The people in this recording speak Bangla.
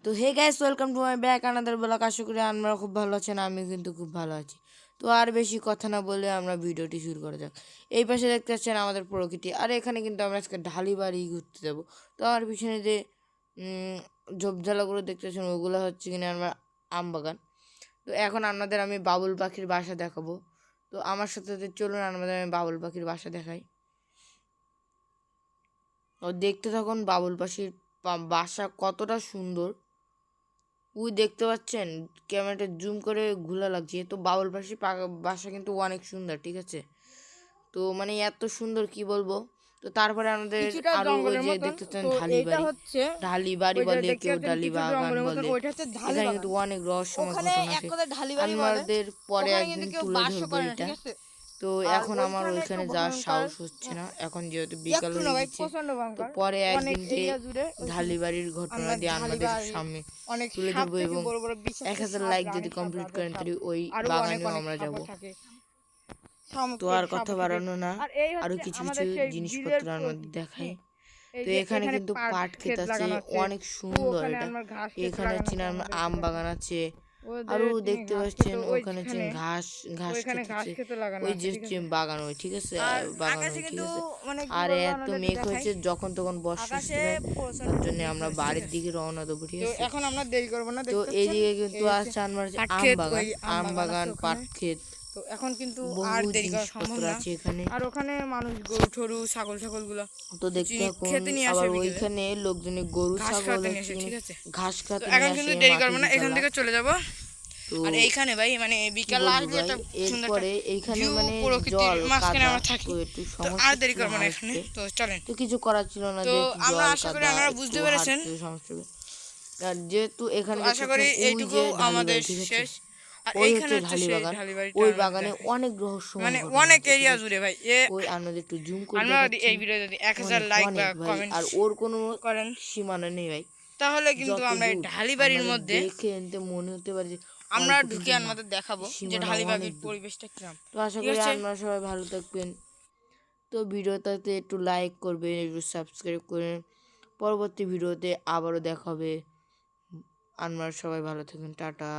তো hey guys, welcome to my back another blog. আশা করি আপনারা খুব ভালো আছেন, আমি কিন্তু খুব ভালো আছি। তো আর বেশি কথা না বলে আমরা ভিডিওটি শুরু করা যাক। এই পাশে দেখতে পাচ্ছেন আমাদের প্রকৃতি, আর এখানে কিন্তু আমরা আজকে ঢালি বাড়ি ঘুরতে যাবো। তো আমার পিছনে যে ঝোপঝালাগুলো দেখতে পাচ্ছেন ওগুলো হচ্ছে কিনা আমার আম বাগান। তো এখন আপনাদের আমি বাবুল পাখির বাসা দেখাবো। তো আমার সাথে চলুন আপনাদের আমি বাবুল পাখির বাসা দেখাই। ও দেখতে থাকুন বাবুল পাখির বাসা কতটা সুন্দর। ওই দেখতে পাচ্ছেন, ক্যামেরাটা জুম করে ঘোলা লাগছে। তো বাবুল পাখির বাসা কিন্তু অনেক সুন্দর, ঠিক আছে? তো মানে এত সুন্দর কি বলবো। তো তারপরে আমাদের আরো ওই যে দেখতে পাচ্ছেন ঢালি বাড়ি বলে, কেউ ঢালি বাগান বলে। এখানে কিন্তু অনেক রহস্যময় ঘটনা আছে, আমাদের পরে একদিন তুলে ধরবো এটা। তো এখন আমার ওইখানে যাওয়ার সাহস হচ্ছে না, এখন যেহেতু বিকাল হয়ে গেছে। তো পরে একদিন যে ঢালি বাড়ির ঘটনা দিয়ে আমাদের সামনে তুলে ধরবো, এবং 1000 লাইক যদি কমপ্লিট করেন তাহলে ওই বাগানেও আমরা যাব। তো আর কথা বাড়ানো না, আরো কিছু কিছু জিনিসপত্র আমাদের দেখাই। তো এখানে কিন্তু পাট ক্ষেত আছে, অনেক সুন্দর এটা। এখানে হচ্ছে আম বাগান আছে, আরো দেখতে পাচ্ছেন ওখানে হচ্ছে ঘাস ক্ষেত আছে। ওই যে হচ্ছে বাগান, ওই ঠিক আছে, বাগান ওই ঠিক আছে। আর এত মেঘ হয়েছে, যখন তখন বর্ষা আসতে পারে, তার জন্য আমরা বাড়ির দিকে রওনা দেবো, ঠিক আছে? এখন আমরা দেরি করবো না। তো এইদিকে কিন্তু আছে আমার আম বাগান, পাট ক্ষেত। তো এখন কিন্তু আর বহু দেরি করা সম্ভব জিনিসপত্র না। আছে এখানে। আর ওখানে মানুষ গরু ঠরু ছাগল গুলো তো দেখতে খেতে নিয়ে আবার আসে, ওইখানে লোকজনে গরু ছাগল ঘাস খাতে নিয়ে এখন আসে। কিন্তু দেরি করবো না, এখান থেকে চলে যাব। তো আর এইখানে ভাই মানে বিকাল আসলে একটা সুন্দর এরপরে এইখানে মানে প্রকৃতির মাঝখানে আমরা থাকি। তো একটু তো আর দেরি করবো না এখানে, তো চলেন। তো কিছু করার ছিল না, তো যে আমরা আশা করি আপনারা বুঝতে পেরেছেন। আর যেহেতু এখানে আশা করি এইটুকু আমাদের শেষ। আর এইখানে হচ্ছে সেই ঢালি বাড়িটা, ওই বাগানে অনেক রহস্য, মানে অনেক এরিয়া জুড়ে ভাই। ওই আপনাদের একটু জুম করে আমরা এই ভিডিও যদি 1000 লাইক বা কমেন্ট আর ওর কোনো করেন সীমানা নেই ভাই, তাহলে কিন্তু আমরা এই ঢালি বাড়ির মধ্যে দেখে এনতে মনে হতে পারে যে আমরা ঢুকে আমাদের দেখাবো যে ঢালি বাড়ির পরিবেশটা কিরকম। তো আশা করি আপনারা সবাই ভালো থাকবেন। তো ভিডিওটাতে একটু লাইক করবেন, একটু সাবস্ক্রাইব করবেন। পরবর্তী ভিডিওতে আবারও দেখা হবে। আপনারা সবাই ভালো থাকবেন, টাটা।